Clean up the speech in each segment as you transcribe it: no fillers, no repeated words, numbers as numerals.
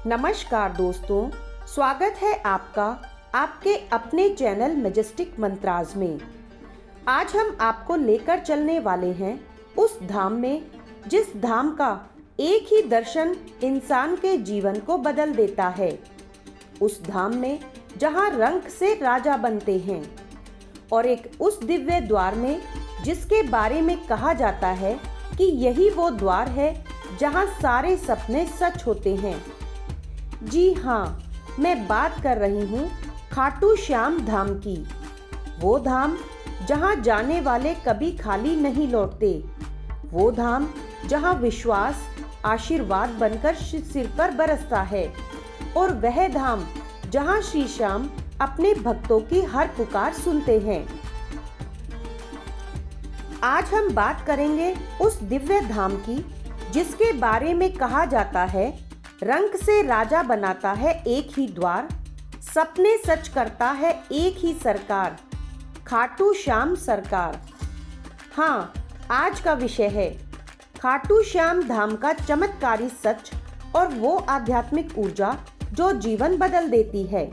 नमस्कार दोस्तों, स्वागत है आपका आपके अपने चैनल मैजेस्टिक मंत्राज में। आज हम आपको लेकर चलने वाले हैं उस धाम में जिस धाम का एक ही दर्शन इंसान के जीवन को बदल देता है। उस धाम में जहां रंक से राजा बनते हैं और एक उस दिव्य द्वार में जिसके बारे में कहा जाता है कि यही वो द्वार है जहां सारे सपने सच होते हैं। जी हाँ, मैं बात कर रही हूँ खाटू श्याम धाम की। वो धाम जहाँ जाने वाले कभी खाली नहीं लौटते। वो धाम जहाँ विश्वास आशीर्वाद बनकर सिर पर बरसता है। और वह धाम जहाँ श्री श्याम अपने भक्तों की हर पुकार सुनते हैं। आज हम बात करेंगे उस दिव्य धाम की जिसके बारे में कहा जाता है रंक से राजा बनाता है एक ही द्वार, सपने सच करता है एक ही सरकार, खाटू श्याम सरकार। हाँ, आज का विषय है खाटू श्याम धाम का चमत्कारी सच और वो आध्यात्मिक ऊर्जा जो जीवन बदल देती है।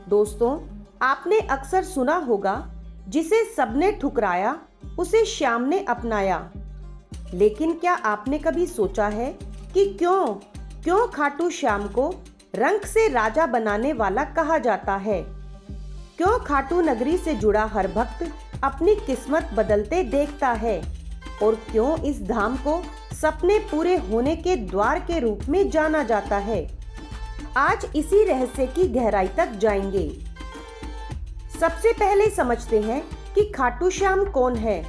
दोस्तों, आपने अक्सर सुना होगा जिसे सबने ठुकराया उसे श्याम ने अपनाया। लेकिन क्या आपने कभी सोचा है कि क्यों खाटू श्याम को रंक से राजा बनाने वाला कहा जाता है? क्यों खाटू नगरी से जुड़ा हर भक्त अपनी किस्मत बदलते देखता है? और क्यों इस धाम को सपने पूरे होने के द्वार के रूप में जाना जाता है? आज इसी रहस्य की गहराई तक जाएंगे। सबसे पहले समझते हैं कि खाटू श्याम कौन है।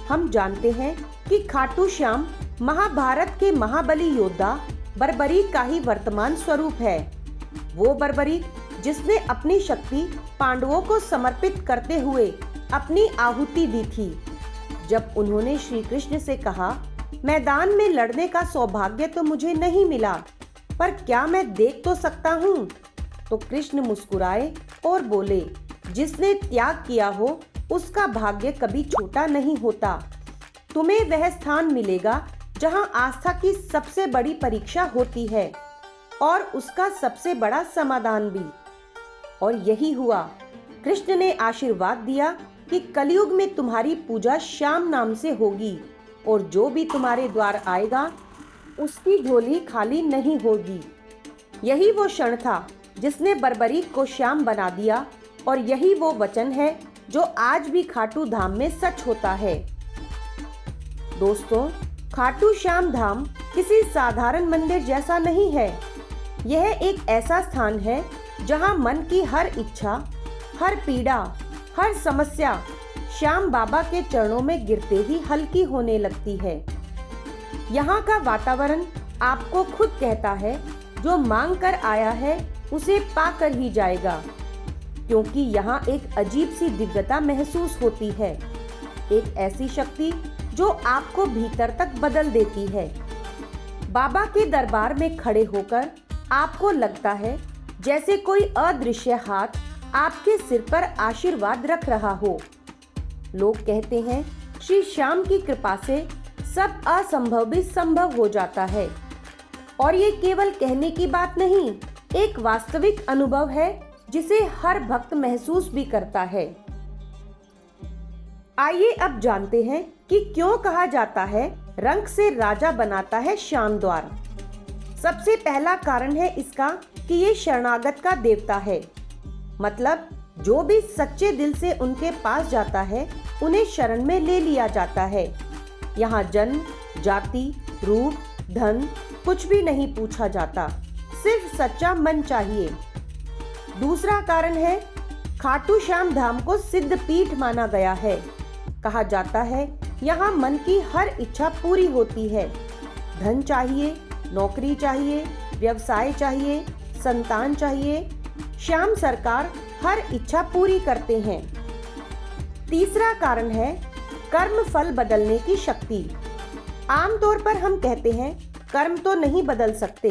हम जानते हैं कि खाटू श्याम महाभारत के महाबली योद्धा बर्बरीक का ही वर्तमान स्वरूप है। वो बर्बरीक जिसने अपनी शक्ति पांडवों को समर्पित करते हुए अपनी आहुति दी थी। जब उन्होंने श्री कृष्ण से कहा, मैदान में लड़ने का सौभाग्य तो मुझे नहीं मिला, पर क्या मैं देख तो सकता हूँ? तो कृष्ण मुस्कुराए और बोले, जिसने त्याग किया हो उसका भाग्य कभी छोटा नहीं होता। तुम्हें वह स्थान मिलेगा जहां आस्था की सबसे बड़ी परीक्षा होती है और उसका सबसे बड़ा समाधान भी। और यही हुआ। कृष्ण ने आशीर्वाद दिया कि कलयुग में तुम्हारी पूजा श्याम नाम से होगी और जो भी तुम्हारे द्वार आएगा उसकी झोली खाली नहीं होगी। यही वो क्षण था जिसने बर्बरीक को श्याम बना दिया और यही वो वचन है जो आज भी खाटू धाम में सच होता है। दोस्तों, खाटू श्याम धाम किसी साधारण मंदिर जैसा नहीं है। यह एक ऐसा स्थान है जहां मन की हर इच्छा, हर पीड़ा, हर समस्या श्याम बाबा के चरणों में गिरते ही हल्की होने लगती है। यहाँ का वातावरण आपको खुद कहता है, जो मांग कर आया है उसे पाकर ही जाएगा, क्योंकि यहाँ एक अजीब सी दिव्यता महसूस होती है। एक ऐसी शक्ति जो आपको भीतर तक बदल देती है। बाबा के दरबार में खड़े होकर आपको लगता है जैसे कोई अदृश्य हाथ आपके सिर पर आशीर्वाद रख रहा हो। लोग कहते हैं श्री श्याम की कृपा से सब असंभव भी संभव हो जाता है। और ये केवल कहने की बात नहीं, एक वास्तविक अनुभव है जिसे हर भक्त महसूस भी करता है। आइए अब जानते हैं कि क्यों कहा जाता है रंक से राजा बनाता है श्याम द्वार। सबसे पहला कारण है इसका कि ये शरणागत का देवता है। मतलब जो भी सच्चे दिल से उनके पास जाता है उन्हें शरण में ले लिया जाता है। यहाँ जन्म, जाति, रूप, धन कुछ भी नहीं पूछा जाता, सिर्फ सच्चा मन चाहिए। दूसरा कारण है खाटू श्याम धाम को सिद्ध पीठ माना गया है। कहा जाता है यहाँ मन की हर इच्छा पूरी होती है। धन चाहिए, नौकरी चाहिए, व्यवसाय चाहिए, संतान चाहिए, श्याम सरकार हर इच्छा पूरी करते हैं। तीसरा कारण है कर्म फल बदलने की शक्ति। आमतौर पर हम कहते हैं कर्म तो नहीं बदल सकते,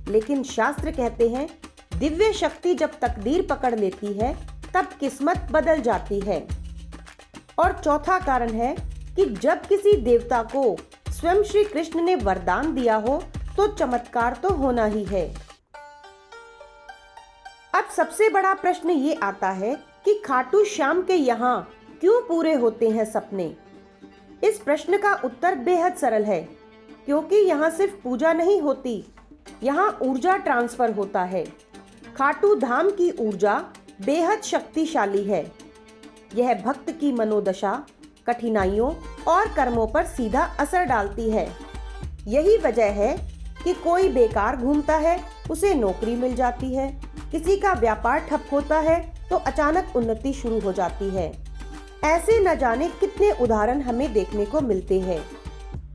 लेकिन शास्त्र कहते हैं दिव्य शक्ति जब तकदीर पकड़ लेती है तब किस्मत बदल जाती है। और चौथा कारण है कि जब किसी देवता को स्वयं श्री कृष्ण ने वरदान दिया हो तो चमत्कार तो होना ही है। अब सबसे बड़ा प्रश्न ये आता है कि खाटू श्याम के यहाँ क्यों पूरे होते हैं सपने। इस प्रश्न का उत्तर बेहद सरल है, क्योंकि यहाँ सिर्फ पूजा नहीं होती, यहाँ ऊर्जा ट्रांसफर होता है। खाटू धाम की ऊर्जा बेहद शक्तिशाली है। यह भक्त की मनोदशा, कठिनाइयों और कर्मों पर सीधा असर डालती है। यही वजह है कि कोई बेकार घूमता है उसे नौकरी मिल जाती है, किसी का व्यापार ठप होता है तो अचानक उन्नति शुरू हो जाती है। ऐसे न जाने कितने उदाहरण हमें देखने को मिलते हैं,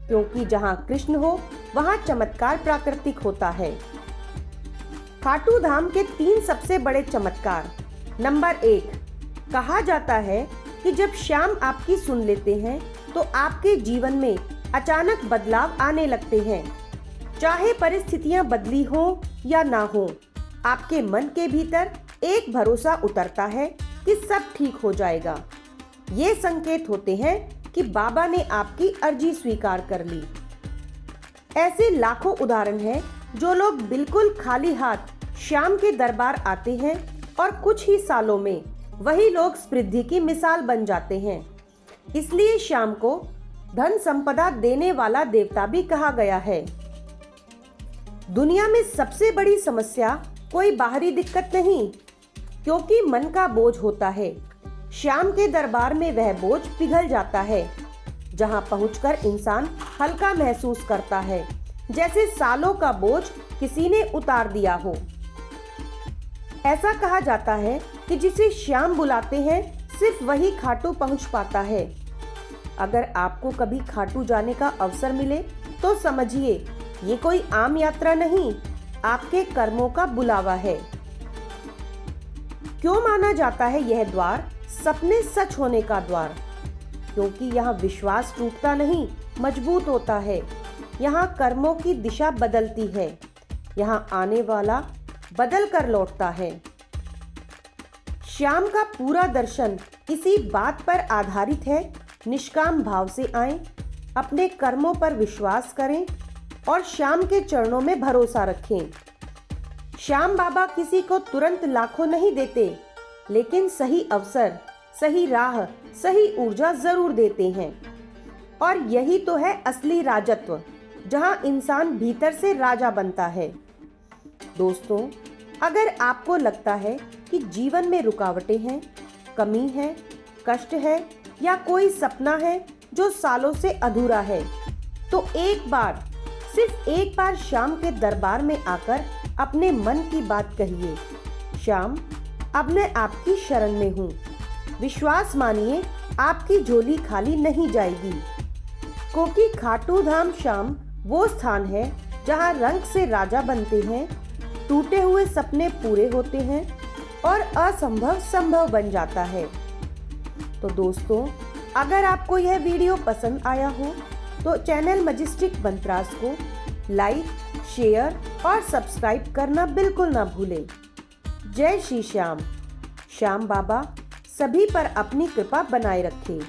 क्योंकि जहाँ कृष्ण हो वहाँ चमत्कार प्राकृतिक होता है। खाटू धाम के 3 सबसे बड़े चमत्कार। नंबर 1, कहा जाता है कि जब श्याम आपकी सुन लेते हैं तो आपके जीवन में अचानक बदलाव आने लगते हैं। चाहे परिस्थितियां बदली हो या ना हो, आपके मन के भीतर एक भरोसा उतरता है कि सब ठीक हो जाएगा। ये संकेत होते हैं कि बाबा ने आपकी अर्जी स्वीकार कर ली। ऐसे लाखों उदाहरण हैं जो लोग बिल्कुल खाली हाथ श्याम के दरबार आते हैं और कुछ ही सालों में वही लोग समृद्धि की मिसाल बन जाते हैं। इसलिए श्याम को धन संपदा देने वाला देवता भी कहा गया है। दुनिया में सबसे बड़ी समस्या कोई बाहरी दिक्कत नहीं, क्योंकि मन का बोझ होता है। श्याम के दरबार में वह बोझ पिघल जाता है, जहां पहुंचकर इंसान हल्का महसूस करता है, जैसे सालों का बोझ किसी ने उतार दिया हो। ऐसा कहा जाता है कि जिसे श्याम बुलाते हैं सिर्फ वही खाटू पहुंच पाता है। अगर आपको कभी खाटू जाने का अवसर मिले तो समझिए ये कोई आम यात्रा नहीं, आपके कर्मों का बुलावा है। क्यों माना जाता है यह द्वार सपने सच होने का द्वार? क्योंकि यहाँ विश्वास टूटता नहीं, मजबूत होता है। यहाँ कर्मों की दिशा बदलती है, यहाँ आने वाला बदल कर लौटता है। श्याम का पूरा दर्शन इसी बात पर आधारित है। निष्काम भाव से आएं, अपने कर्मों पर विश्वास करें और श्याम के चरणों में भरोसा रखें। श्याम बाबा किसी को तुरंत लाखों नहीं देते, लेकिन सही अवसर, सही राह, सही ऊर्जा जरूर देते हैं। और यही तो है असली राजत्व, जहां इंसान भीतर से राजा बनता है। दोस्तों, अगर आपको लगता है कि जीवन में रुकावटें हैं, कमी है, कष्ट है या कोई सपना है जो सालों से अधूरा है, तो एक बार, सिर्फ एक बार श्याम के दरबार में आकर अपने मन की बात कहिए। श्याम, अब मैं आपकी शरण में हूँ। विश्वास मानिए, आपकी झोली खाली नहीं जाएगी, क्योंकि खाटू धाम श्याम वो स्थान है जहाँ रंग से राजा बनते हैं, टूटे हुए सपने पूरे होते हैं और असंभव संभव बन जाता है। तो दोस्तों, अगर आपको यह वीडियो पसंद आया हो तो चैनल मजेस्टिक मंत्रास को लाइक, शेयर और सब्सक्राइब करना बिल्कुल ना भूलें। जय श्री श्याम। श्याम बाबा सभी पर अपनी कृपा बनाए रखें।